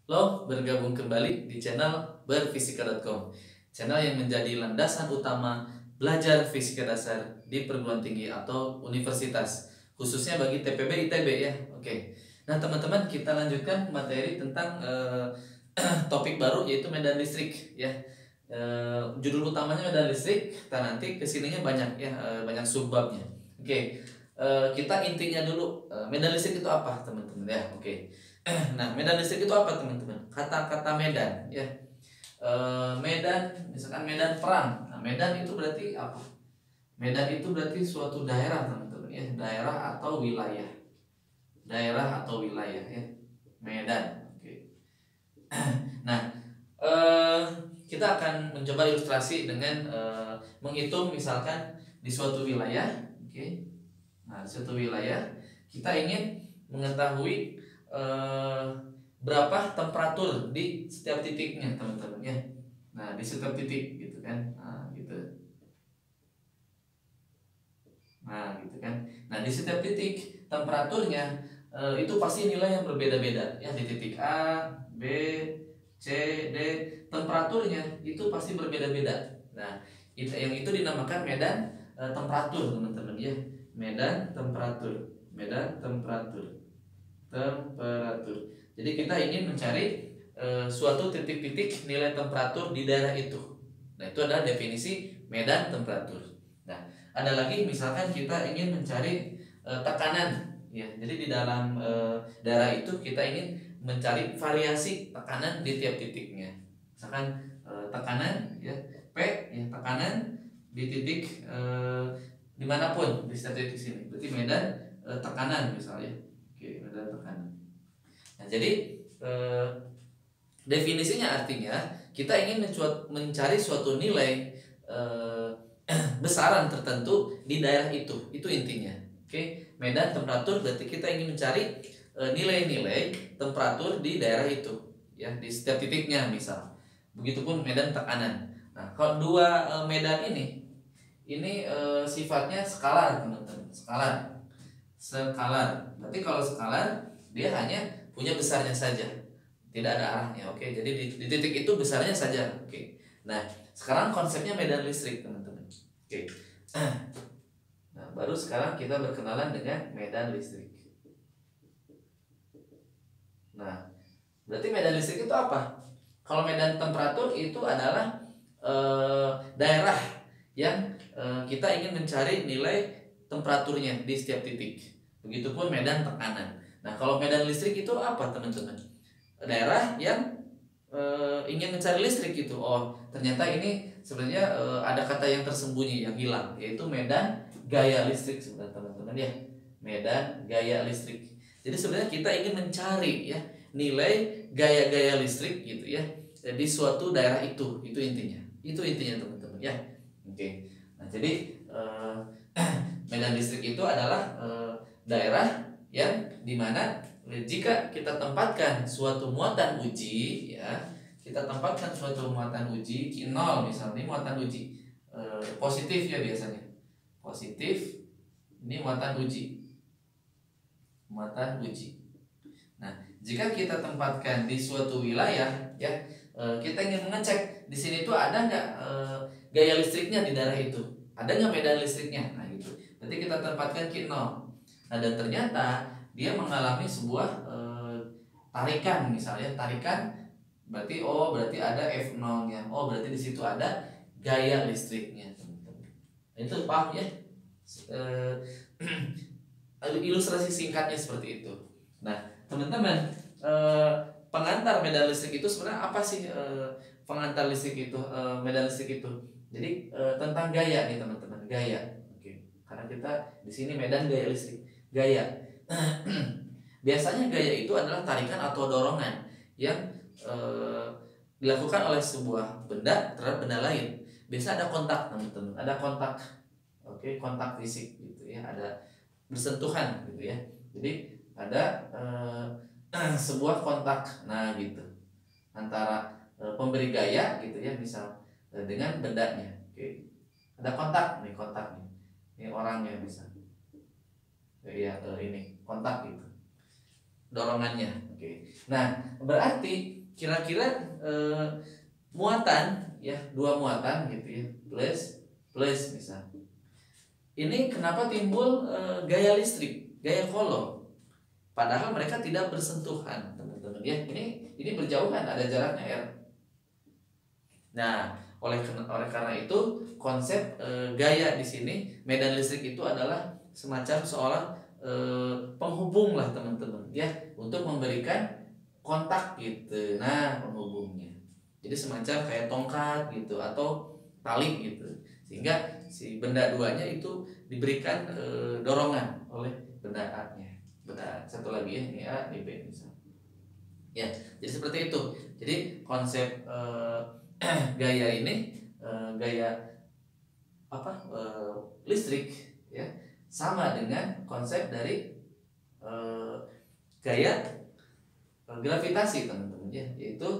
Lo bergabung kembali di channel berfisika.com, channel yang menjadi landasan utama belajar fisika dasar di perguruan tinggi atau universitas, khususnya bagi TPB ITB ya. Oke. Nah, teman-teman, kita lanjutkan materi tentang topik baru yaitu medan listrik ya. Judul utamanya medan listrik, kita nanti kesininya banyak ya, banyak subbabnya. Oke. Kita intinya dulu, medan listrik itu apa, teman-teman ya. Oke. Nah, medan listrik itu apa, teman-teman? Kata-kata medan ya. Medan, misalkan medan perang. Nah, medan itu berarti apa? Medan itu berarti suatu daerah, teman-teman ya, daerah atau wilayah. Daerah atau wilayah ya. Medan. Oke. Nah, eh, kita akan mencoba ilustrasi dengan menghitung misalkan di suatu wilayah, oke. Nah, di suatu wilayah kita ingin mengetahui berapa temperatur di setiap titiknya, teman-teman ya. Nah, di setiap titik gitu kan. Nah, gitu. Nah, gitu kan. Nah, di setiap titik temperaturnya itu pasti nilai yang berbeda-beda ya. Di titik A, B, C, D, temperaturnya itu pasti berbeda-beda. Nah, yang itu dinamakan medan temperatur, teman-teman ya. Medan temperatur. Medan temperatur. Temperatur. Jadi kita ingin mencari suatu titik-titik nilai temperatur di daerah itu. Nah, itu adalah definisi medan temperatur. Nah, ada lagi misalkan kita ingin mencari tekanan ya. Jadi di dalam daerah itu kita ingin mencari variasi tekanan di tiap titiknya. Misalkan tekanan ya, P ya, tekanan di titik dimanapun di setiap titik sini. Berarti medan tekanan misalnya. Oke, medan tekanan. Nah, jadi definisinya artinya kita ingin mencari suatu nilai besaran tertentu di daerah itu intinya. Oke, medan temperatur berarti kita ingin mencari nilai-nilai temperatur di daerah itu ya, di setiap titiknya misal. Begitupun medan tekanan. Nah, kalau dua medan ini sifatnya skalar, teman-teman. Skalar. Berarti kalau skalar dia hanya punya besarnya saja, tidak ada arahnya. Oke, jadi di titik itu besarnya saja. Oke. Nah, sekarang konsepnya medan listrik, teman-teman. Oke. Nah, baru sekarang kita berkenalan dengan medan listrik. Nah, berarti medan listrik itu apa? Kalau medan temperatur itu adalah daerah yang kita ingin mencari nilai temperaturnya di setiap titik. Begitupun medan tekanan. Nah, kalau medan listrik itu apa, teman-teman? Daerah yang ingin mencari listrik gitu. Oh, ternyata ini sebenarnya ada kata yang tersembunyi yang hilang, yaitu medan gaya listrik sebenarnya, teman-teman ya. Medan gaya listrik. Jadi sebenarnya kita ingin mencari ya nilai gaya-gaya listrik gitu ya di suatu daerah itu intinya. Itu intinya, teman-teman ya. Oke. Nah, jadi medan listrik itu adalah daerah yang dimana jika kita tempatkan suatu muatan uji ya, kita tempatkan suatu muatan uji Q0 misalnya, ini muatan uji positif ya biasanya. Positif, ini muatan uji. Muatan uji. Nah, jika kita tempatkan di suatu wilayah ya, kita ingin mengecek di sini tuh ada nggak gaya listriknya di daerah itu, ada nggak medan listriknya. Nah, gitu. Berarti kita tempatkan Q0. Nah, dan ternyata dia mengalami sebuah tarikan misalnya, tarikan berarti berarti ada F0-nya. Oh, berarti di situ ada gaya listriknya, teman-teman. Itu paham ya? Ilustrasi singkatnya seperti itu. Nah, teman-teman, pengantar medan listrik itu sebenarnya apa sih? Pengantar listrik itu, medan listrik itu. Jadi tentang gaya nih, teman-teman, gaya. Oke. Karena kita di sini medan gaya listrik, gaya. Biasanya gaya itu adalah tarikan atau dorongan yang dilakukan oleh sebuah benda terhadap benda lain. Biasa ada kontak, teman-teman, ada kontak. Oke, kontak fisik gitu ya, ada bersentuhan gitu ya. Jadi ada sebuah kontak, nah gitu, antara pemberi gaya gitu ya, misal dengan bendanya. Oke, ada kontak nih, ini orangnya bisa ya, ini kontak gitu, dorongannya. Oke, nah berarti kira-kira muatan ya, dua muatan gitu ya, plus plus misal. Ini kenapa timbul gaya listrik, gaya kolom? Padahal mereka tidak bersentuhan, teman-teman ya. Ini berjauhan, ada jaraknya R. Nah, oleh karena itu konsep gaya di sini medan listrik itu adalah semacam seolah penghubung lah teman-teman ya, untuk memberikan kontak gitu. Nah, penghubungnya. Jadi semacam kayak tongkat gitu atau tali gitu. Sehingga si benda duanya itu diberikan dorongan oleh benda A-nya. Benda satu lagi ya, ini A, ini B misalnya. Ya, jadi seperti itu. Jadi konsep gaya ini gaya apa listrik ya, sama dengan konsep dari gaya gravitasi teman-teman ya, yaitu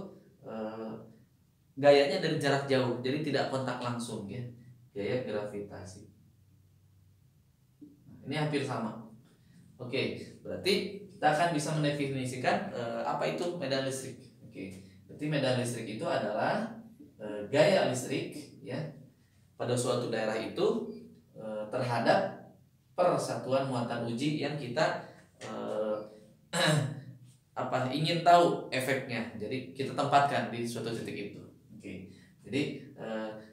gayanya dari jarak jauh, jadi tidak kontak langsung ya, gaya gravitasi. Ini hampir sama. Oke, berarti kita akan bisa mendefinisikan apa itu medan listrik. Oke, berarti medan listrik itu adalah gaya listrik ya pada suatu daerah itu terhadap persatuan muatan uji yang kita ingin tahu efeknya. Jadi kita tempatkan di suatu titik itu. Oke, jadi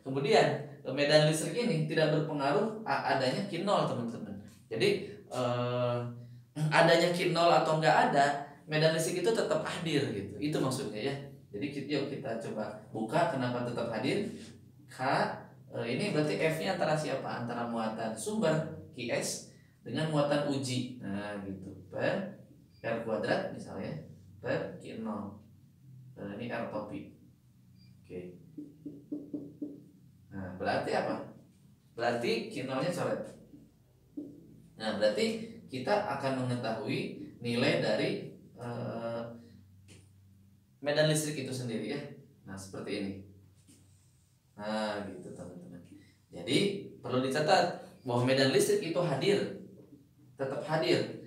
kemudian medan listrik ini tidak berpengaruh adanya Q0 teman-teman. Jadi adanya Q0 atau enggak ada, medan listrik itu tetap hadir gitu. Itu maksudnya ya. Jadi yuk kita coba buka kenapa tetap hadir. Ini berarti F-nya antara siapa? Antara muatan sumber Qs dengan muatan uji. Nah, gitu. Per R kuadrat misalnya per Q0. Ini R topi. Oke. Nah, berarti apa? Berarti Q0-nya coret. Nah, berarti kita akan mengetahui nilai dari medan listrik itu sendiri ya. Nah, seperti ini. Nah, gitu teman-teman. Jadi perlu dicatat bahwa medan listrik itu hadir, tetap hadir,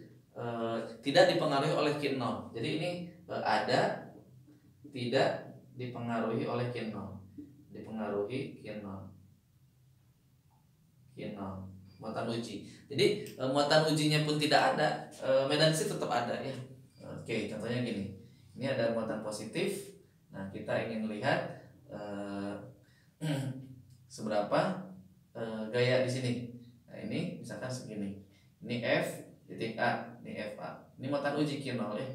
tidak dipengaruhi oleh Q0. Jadi ini ada, tidak dipengaruhi oleh Q0, dipengaruhi Q0, muatan uji. Jadi muatan ujinya pun tidak ada, medan listrik tetap ada ya. Oke, contohnya gini. Ini ada muatan positif. Nah, kita ingin lihat seberapa gaya di sini. Nah, ini misalkan segini. Ini F titik A, ini FA. Ini muatan uji Q0 ya.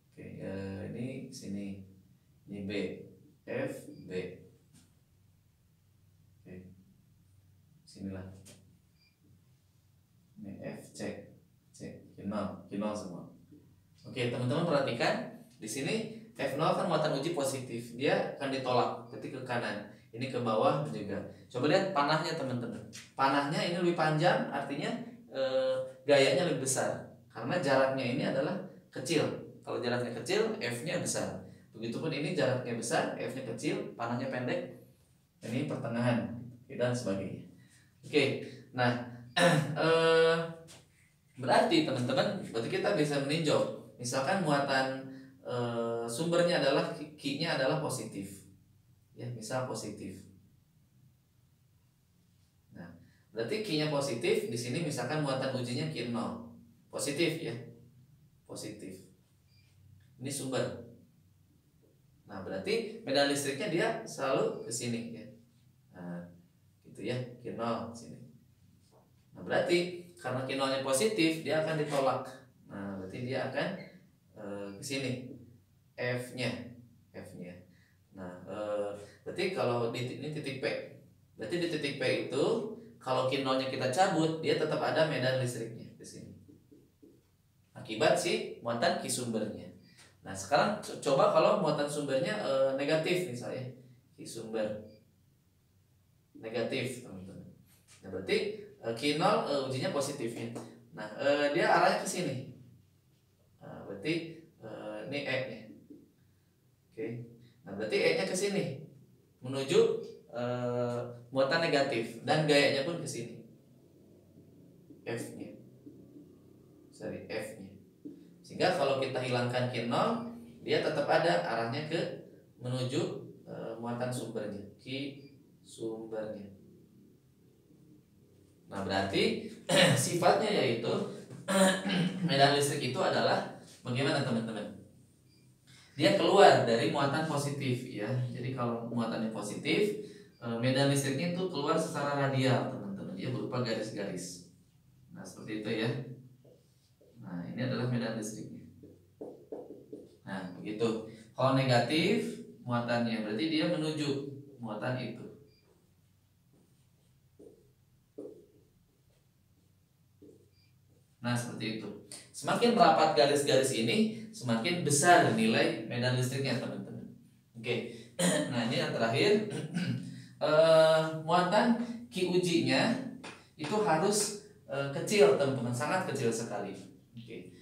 Oke, ini sini. Ini B, F, B. Oke. Sinilah. Ini F, C, Q0 semua. Oke, teman-teman perhatikan di sini F0 kan muatan uji positif, dia akan ditolak ketika ke kanan, ini ke bawah juga. Coba lihat panahnya teman-teman. Panahnya ini lebih panjang, artinya gayanya lebih besar karena jaraknya ini adalah kecil. Kalau jaraknya kecil, F-nya besar. Begitupun ini jaraknya besar, F-nya kecil, panahnya pendek, ini pertengahan dan sebagainya. Oke, nah berarti teman-teman, berarti kita bisa meninjau. Misalkan muatan sumbernya adalah Q-nya adalah positif, ya misal positif. Nah, berarti Q-nya positif. Di sini misalkan muatan ujinya Q0 positif ya, positif. Ini sumber. Nah, berarti medan listriknya dia selalu ke sini ya. Nah, gitu ya, Q0 sini. Nah, berarti karena Q0-nya positif, dia akan ditolak. Nah, berarti dia akan ke sini F-nya. Nah, berarti kalau ini titik P. Berarti di titik P itu kalau Q0-nya kita cabut, dia tetap ada medan listriknya di sini. Akibat si muatan Q sumbernya. Nah, sekarang coba kalau muatan sumbernya negatif misalnya. Q sumber negatif, teman-teman. Nah, berarti Q0 ujinya positif ya. Nah, dia arahnya ke sini. Berarti ini E-nya. Oke. Nah, berarti E-nya ke sini menuju muatan negatif dan gayanya pun ke sini. F-nya. Sorry, F-nya. Sehingga kalau kita hilangkan Q0, dia tetap ada arahnya ke menuju muatan sumbernya, Q sumbernya. Nah, berarti sifatnya yaitu medan listrik itu adalah bagaimana teman-teman? Dia keluar dari muatan positif ya. Jadi kalau muatannya positif, medan listriknya itu keluar secara radial teman-teman. Dia berupa garis-garis. Nah, seperti itu ya. Nah, ini adalah medan listriknya. Nah, begitu. Kalau negatif muatannya berarti dia menuju muatan itu. Nah, seperti itu. Semakin rapat garis-garis ini, semakin besar nilai medan listriknya, teman-teman. Oke. Nah, ini yang terakhir. Muatan QUJ-nya itu harus kecil, teman-teman, sangat kecil sekali. Oke.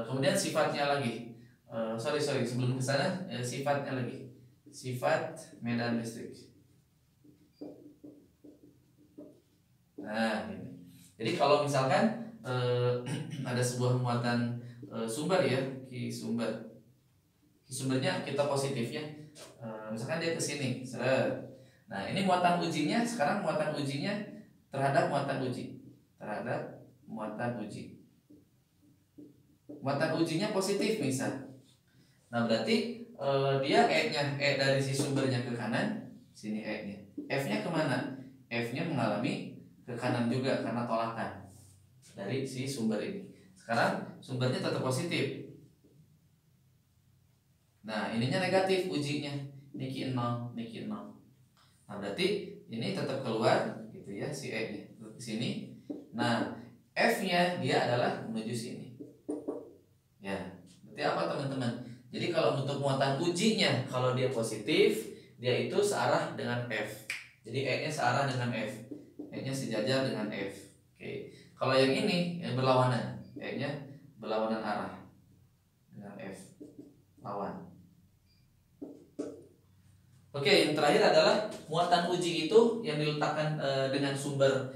Kemudian sifatnya lagi. Sorry, sebelum ke sana, sifatnya lagi. Sifat medan listrik. Nah, ini. Jadi kalau misalkan ada sebuah muatan sumber ya, Q sumbernya kita positif ya, misalkan dia ke sini. Nah, ini muatan ujinya. Sekarang muatan ujinya terhadap muatan uji, muatan ujinya positif misal. Nah, berarti dia E-nya, E dari si sumbernya ke kanan, sini E-nya. F-nya kemana? F-nya mengalami ke kanan juga karena tolakan dari si sumber ini. Sekarang sumbernya tetap positif. Nah, ininya negatif ujinya. Ini Q0, ini Q0. Nah, berarti ini tetap keluar gitu ya, si E-nya ke sini. Nah, F-nya dia adalah menuju sini. Ya, berarti apa teman-teman? Jadi kalau untuk muatan ujinya, kalau dia positif, dia itu searah dengan F. Jadi E-nya searah dengan F. E-nya sejajar dengan F. Oke. Kalau yang ini berlawanan, E-nya berlawanan arah dengan F, lawan. Oke, yang terakhir adalah muatan uji itu yang diletakkan dengan sumber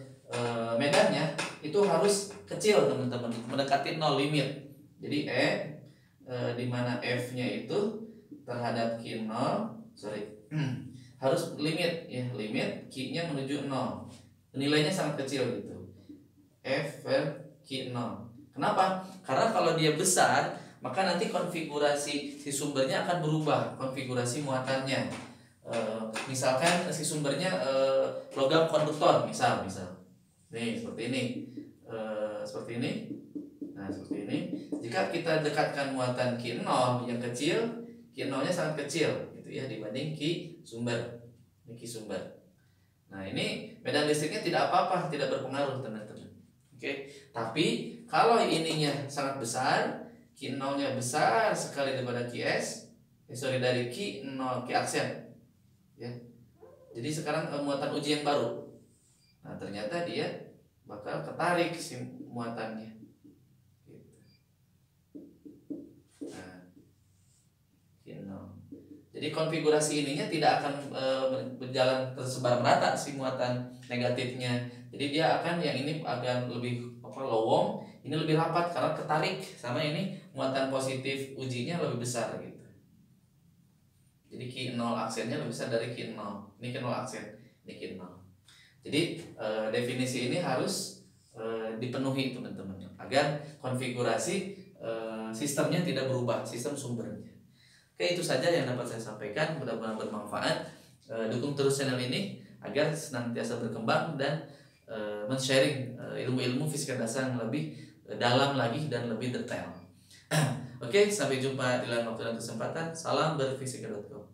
medannya itu harus kecil, teman-teman, mendekati 0 limit. Jadi di mana F-nya itu terhadap Q0, harus limit ya, limit Q-nya menuju 0. Nilainya sangat kecil gitu. F per Q0. Kenapa? Karena kalau dia besar, maka nanti konfigurasi si sumbernya akan berubah, konfigurasi muatannya. Misalkan si sumbernya logam konduktor, misal. Nih, seperti ini. Seperti ini. Nah, seperti ini. Jika kita dekatkan muatan Q0 yang kecil, Q0-nya sangat kecil gitu ya dibanding Q sumber. Ini Q sumber. Nah, ini medan listriknya tidak apa-apa, tidak berpengaruh, teman-teman. Oke, tapi kalau ininya sangat besar, Q0-nya besar sekali daripada QS, dari Q0 Q aksen, ya. Jadi sekarang muatan uji yang baru. Nah, ternyata dia bakal ketarik si muatannya. Nah, Q0. Jadi konfigurasi ininya tidak akan berjalan tersebar merata si muatan negatifnya. Jadi dia akan yang ini akan lebih lowong, ini lebih rapat karena ketarik sama ini muatan positif ujinya lebih besar gitu. Jadi Q0 aksennya lebih besar dari Q0. Ini Q0 aksen, ini Q0. Jadi definisi ini harus dipenuhi, teman-teman, agar konfigurasi sistemnya tidak berubah, sistem sumbernya. Oke, itu saja yang dapat saya sampaikan. Mudah-mudahan bermanfaat. Dukung terus channel ini agar senantiasa berkembang dan men-sharing ilmu-ilmu fisika dasar yang lebih dalam lagi dan lebih detail. Oke, sampai jumpa di lain waktu dan kesempatan. Salam berfisika.com.